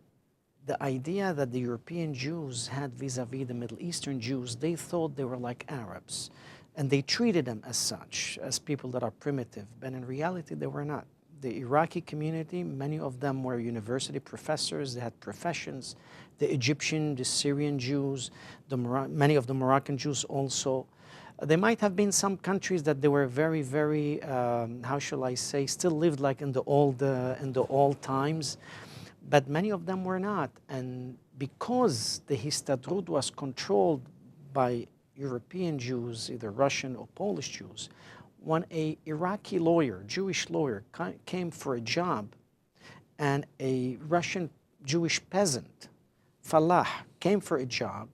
Speaker 3: the idea that the European Jews had vis-a-vis the Middle Eastern Jews, they thought they were like Arabs. And they treated them as such, as people that are primitive, but in reality they were not. The Iraqi community, many of them were university professors, they had professions. The Egyptian, the Syrian Jews, many of the Moroccan Jews also. There might have been some countries that they were very, very, how shall I say, still lived like in the old times, but many of them were not. And because the Histadrut was controlled by European Jews, either Russian or Polish Jews, when a Iraqi lawyer, Jewish lawyer, came for a job, and a Russian Jewish peasant, Falah, came for a job,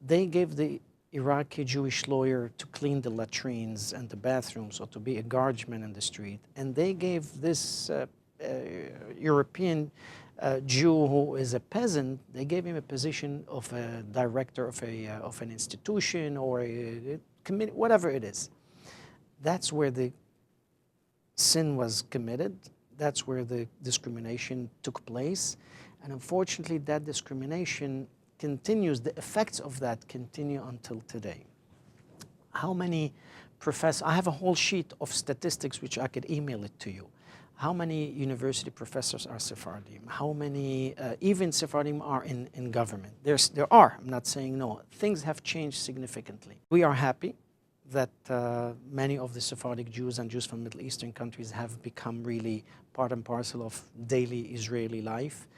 Speaker 3: they gave the Iraqi Jewish lawyer to clean the latrines and the bathrooms, or to be a guardsman in the street, and they gave this European Jew who is a peasant, they gave him a position of a director of an institution or a committee, whatever it is. That's where the sin was committed. That's where the discrimination took place. And unfortunately, that discrimination continues, the effects of that continue until today. How many professors, I have a whole sheet of statistics which I could email it to you. How many university professors are Sephardim? How many, even Sephardim are in government? There are, I'm not saying no. Things have changed significantly. We are happy that many of the Sephardic Jews and Jews from Middle Eastern countries have become really part and parcel of daily Israeli life.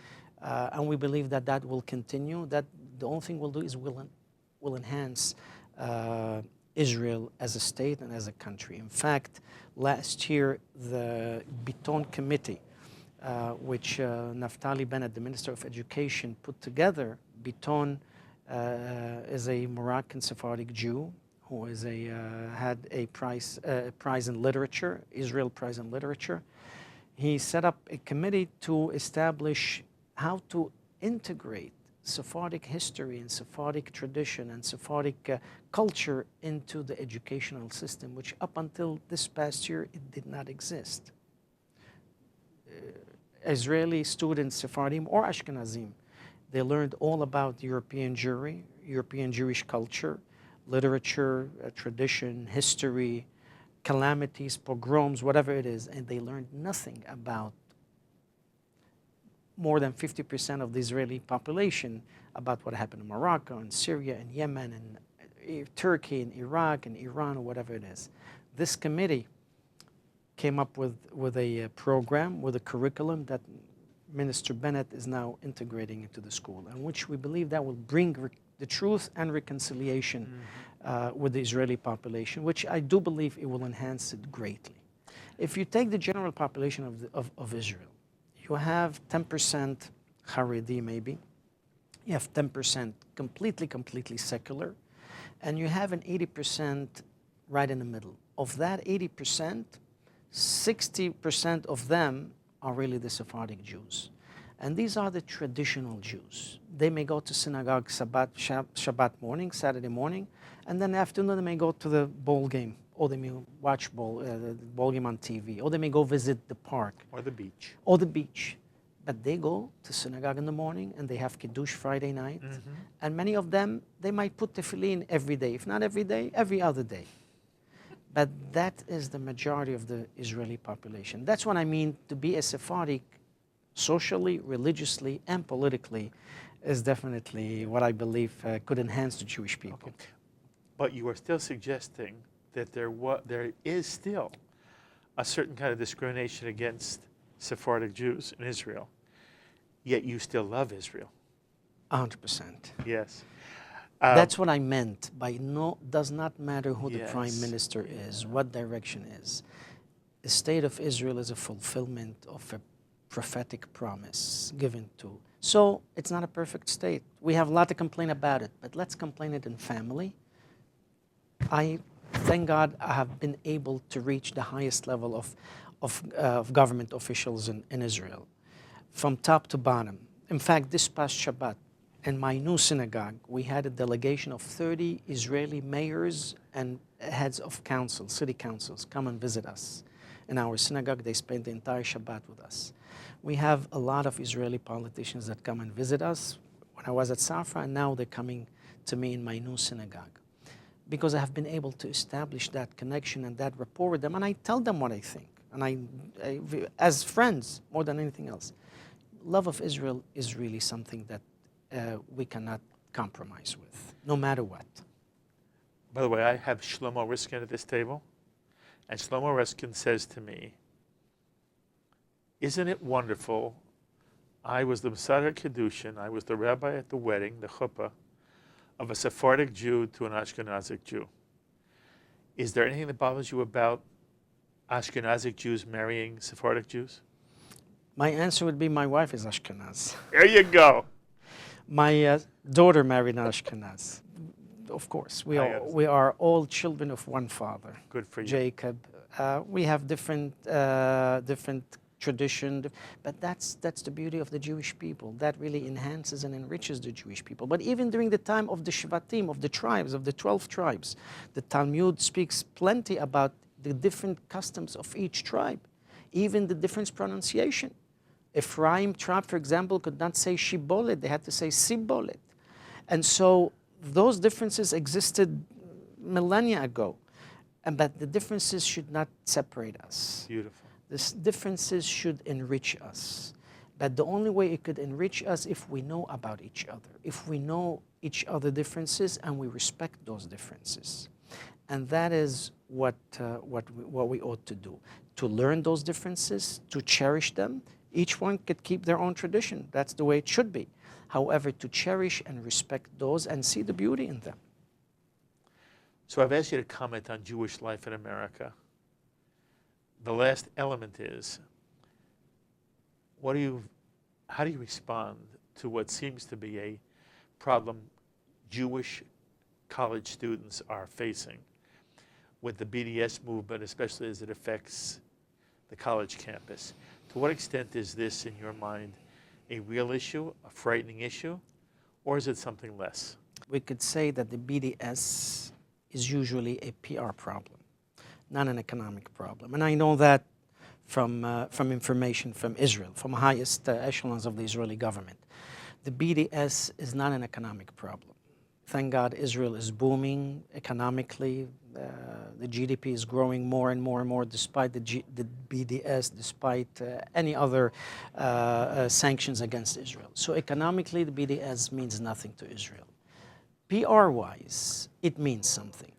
Speaker 3: And we believe that that will continue, that the only thing we'll do is we'll enhance Israel as a state and as a country. In fact, last year, the Biton Committee, which Naftali Bennett, the Minister of Education, put together. Biton is a Moroccan Sephardic Jew who is had a prize in literature, Israel Prize in Literature. He set up a committee to establish how to integrate Sephardic history and Sephardic tradition and Sephardic culture into the educational system, which up until this past year, it did not exist. Israeli students, Sephardim or Ashkenazim, they learned all about European Jewry, European Jewish culture, literature, tradition, history, calamities, pogroms, whatever it is, and they learned nothing about more than 50% of the Israeli population, about what happened in Morocco and Syria and Yemen and Turkey and Iraq and Iran or whatever it is. This committee came up with a program, with a curriculum that Minister Bennett is now integrating into the school, and which we believe that will bring the truth and reconciliation with the Israeli population, which I do believe it will enhance it greatly. If you take the general population of Israel, you have 10% Haredi maybe, you have 10% completely secular, and you have an 80% right in the middle. Of that 80%, 60% of them are really the Sephardic Jews. And these are the traditional Jews. They may go to synagogue Shabbat morning, Saturday morning, and then afternoon they may go to the ball game, or they may watch the ball game on TV, or they may go visit the park.
Speaker 2: Or the beach.
Speaker 3: Or the beach. But they go to synagogue in the morning, and they have Kiddush Friday night. And many of them, they might put tefillin every day. If not every day, every other day. But that is the majority of the Israeli population. That's what I mean to be a Sephardic, socially, religiously, and politically, is definitely what I believe could enhance the Jewish people.
Speaker 2: Okay. But you are still suggesting that there is still a certain kind of discrimination against Sephardic Jews in Israel, yet you still love Israel.
Speaker 3: 100%.
Speaker 2: Yes.
Speaker 3: That's what I meant by does not matter who the
Speaker 2: Yes.
Speaker 3: prime minister is, what direction is. The state of Israel is a fulfillment of a prophetic promise given to. So it's not a perfect state. We have a lot to complain about it, but let's complain it in family. I thank God I have been able to reach the highest level of government officials in Israel, from top to bottom. In fact, this past Shabbat, in my new synagogue, we had a delegation of 30 Israeli mayors and heads of councils, city councils, come and visit us. In our synagogue, they spent the entire Shabbat with us. We have a lot of Israeli politicians that come and visit us when I was at Safra, and now they're coming to me in my new synagogue. because I have been able to establish that connection and that rapport with them, and I tell them what I think. And as friends, more than anything else, love of Israel is really something that we cannot compromise with, no matter what.
Speaker 2: By the way, I have Shlomo Riskin at this table, and Shlomo Riskin says to me, "Isn't it wonderful? I was the Masada Kedushin, I was the rabbi at the wedding, the chuppah, of a Sephardic Jew to an Ashkenazi Jew. Is there anything that bothers you about Ashkenazi Jews marrying Sephardic Jews?"
Speaker 3: My answer would be my wife is Ashkenaz.
Speaker 2: There you go.
Speaker 3: My daughter married an Ashkenaz. Of course, we are all children of one father.
Speaker 2: Good for you.
Speaker 3: Jacob. We have different tradition, but that's the beauty of the Jewish people. That really enhances and enriches the Jewish people. But even during the time of the Shvatim, of the tribes, of the 12 tribes, the Talmud speaks plenty about the different customs of each tribe, even the different pronunciation. Ephraim tribe, for example, could not say Shibolet, they had to say Sibolet. And so those differences existed millennia ago, but the differences should not separate us.
Speaker 2: Beautiful.
Speaker 3: These differences should enrich us. But the only way it could enrich us if we know about each other, if we know each other's differences and we respect those differences. And that is what we ought to do, to learn those differences, to cherish them. Each one could keep their own tradition. That's the way it should be. However, to cherish and respect those and see the beauty in them.
Speaker 2: So I've asked you to comment on Jewish life in America. The last element is, how do you respond to what seems to be a problem Jewish college students are facing with the BDS movement, especially as it affects the college campus? To what extent is this, in your mind, a real issue, a frightening issue, or is it something less?
Speaker 3: We could say that the BDS is usually a PR problem, not an economic problem. And I know that from information from Israel, from highest echelons of the Israeli government. The BDS is not an economic problem. Thank God Israel is booming economically. The GDP is growing more and more and more despite the BDS, despite any other sanctions against Israel. So economically, the BDS means nothing to Israel. PR-wise, it means something.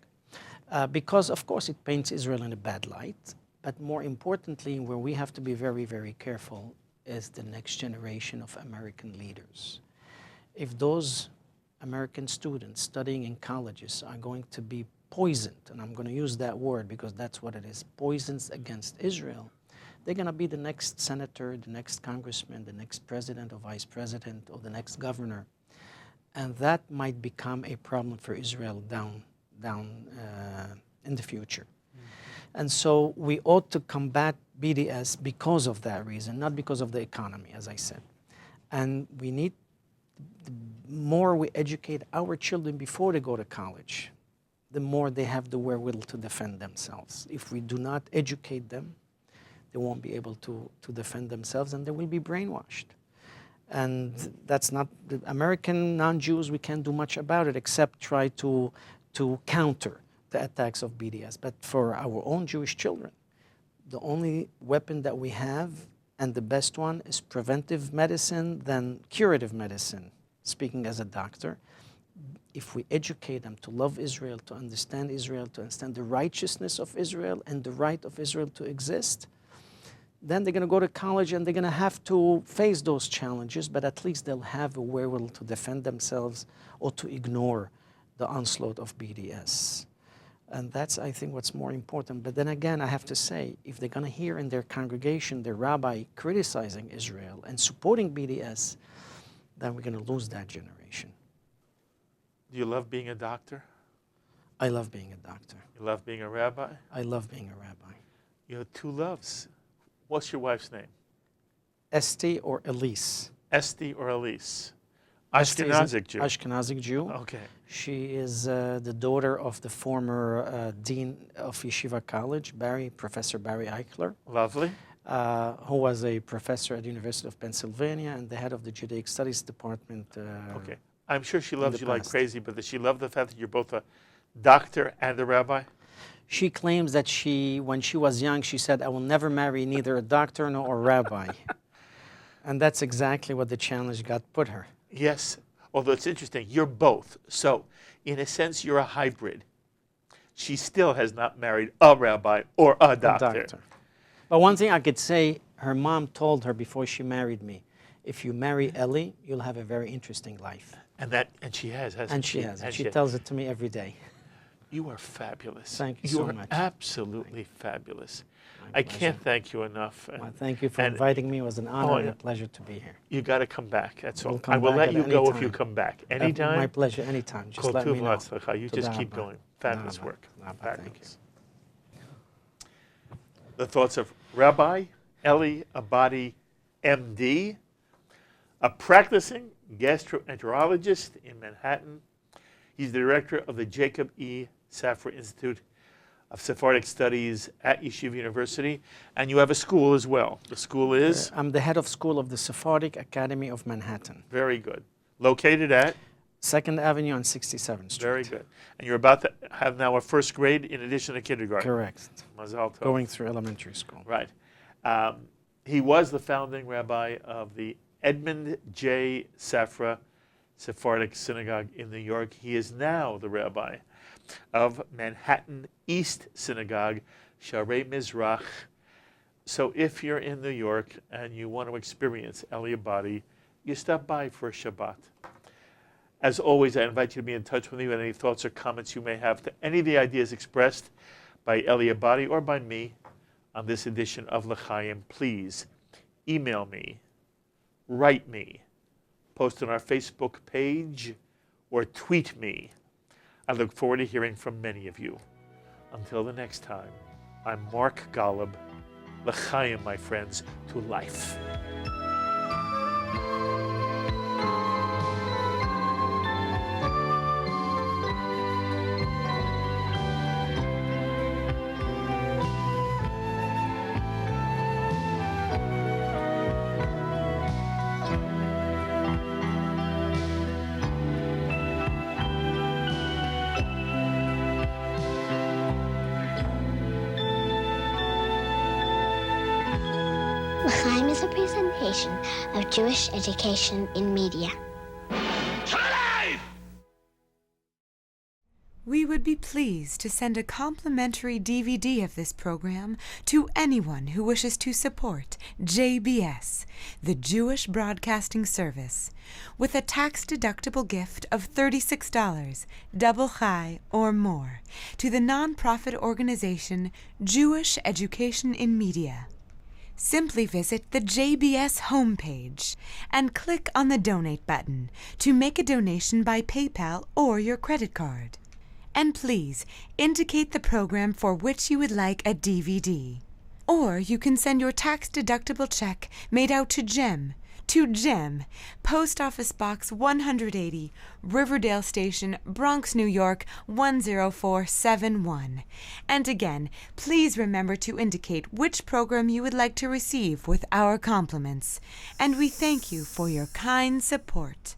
Speaker 3: Because, of course, it paints Israel in a bad light. But more importantly, where we have to be very, very careful is the next generation of American leaders. If those American students studying in colleges are going to be poisoned, and I'm going to use that word because that's what it is, poisons against Israel, they're going to be the next senator, the next congressman, the next president or vice president, or the next governor. And that might become a problem for Israel down in the future. And so we ought to combat BDS because of that reason, not because of the economy, as I said. And we need, the more we educate our children before they go to college, the more they have the wherewithal to defend themselves. If we do not educate them, they won't be able to defend themselves, and they will be brainwashed. And that's not, the American non-Jews, we can't do much about it except try to counter the attacks of BDS. But for our own Jewish children, the only weapon that we have, and the best one, is preventive medicine than curative medicine, speaking as a doctor. If we educate them to love Israel, to understand the righteousness of Israel and the right of Israel to exist, then they're going to go to college and they're going to have to face those challenges, but at least they'll have a wherewithal to defend themselves or to ignore the onslaught of BDS. And that's, I think, what's more important. But then again, I have to say, if they're going to hear in their congregation their rabbi criticizing Israel and supporting BDS, then we're going to lose that generation.
Speaker 2: Do you love being a doctor?
Speaker 3: I love being a doctor.
Speaker 2: You love being a rabbi?
Speaker 3: I love being a rabbi.
Speaker 2: You have two loves. What's your wife's name?
Speaker 3: Esty or Elise?
Speaker 2: Esty or Elise? Ashkenazi Jew.
Speaker 3: Ashkenazi Jew.
Speaker 2: Okay.
Speaker 3: She is the daughter of the former dean of Yeshiva College, Professor Barry Eichler.
Speaker 2: Lovely.
Speaker 3: Who was a professor at the University of Pennsylvania and the head of the Judaic Studies Department.
Speaker 2: Okay. I'm sure she loves you like crazy, but does she love the fact that you're both a doctor and a rabbi?
Speaker 3: She claims that when she was young, she said, I will never marry neither a doctor nor a rabbi. And that's exactly what the challenge God put her.
Speaker 2: Yes, although it's interesting, you're both. So, in a sense, you're a hybrid. She still has not married a rabbi or a doctor.
Speaker 3: But one thing I could say, her mom told her before she married me, if you marry Elie, you'll have a very interesting life.
Speaker 2: And she has, hasn't
Speaker 3: And
Speaker 2: she?
Speaker 3: she has. And she tells it to me every day.
Speaker 2: You are fabulous.
Speaker 3: Thank you so much.
Speaker 2: You are absolutely fabulous. I can't thank you enough.
Speaker 3: Well, thank you for inviting me. It was an honor and a pleasure to be here.
Speaker 2: You got to come back. That's all.
Speaker 3: I
Speaker 2: will let you go if you come back. Anytime?
Speaker 3: My pleasure. Anytime. Just let me know.
Speaker 2: You just keep going. Fabulous work. Fabulous. The thoughts of Rabbi Elie Abadie, MD, a practicing gastroenterologist in Manhattan. He's the director of the Jacob E. Safra Institute of Sephardic Studies at Yeshiva University, and you have a school as well. The school is?
Speaker 3: I'm the head of school of the Sephardic Academy of Manhattan.
Speaker 2: Very good. Located at?
Speaker 3: 2nd Avenue on 67th Street.
Speaker 2: Very good. And you're about to have now a first grade in addition to kindergarten?
Speaker 3: Correct.
Speaker 2: Mazal tov.
Speaker 3: Going through elementary school.
Speaker 2: Right. He was the founding rabbi of the Edmund J. Safra Sephardic Synagogue in New York. He is now the rabbi of Manhattan East Synagogue, Sharei Mizrach. So if you're in New York and you want to experience Elie Abadie, you stop by for a Shabbat. As always, I invite you to be in touch with me with any thoughts or comments you may have to any of the ideas expressed by Elie Abadie or by me on this edition of L'Chaim. Please email me, write me, post on our Facebook page, or tweet me. I look forward to hearing from many of you. Until the next time, I'm Mark Golub. L'Chaim, my friends, to life.
Speaker 4: L'Chaim is a presentation of Jewish education in media.
Speaker 5: We would be pleased to send a complimentary DVD of this program to anyone who wishes to support JBS, the Jewish Broadcasting Service, with a tax-deductible gift of $36, double chai or more, to the nonprofit organization Jewish Education in Media. Simply visit the JBS homepage and click on the Donate button to make a donation by PayPal or your credit card. And please indicate the program for which you would like a DVD. Or you can send your tax-deductible check made out to GEM, Post Office Box 180, Riverdale Station, Bronx, New York 10471. And again, please remember to indicate which program you would like to receive with our compliments. And we thank you for your kind support.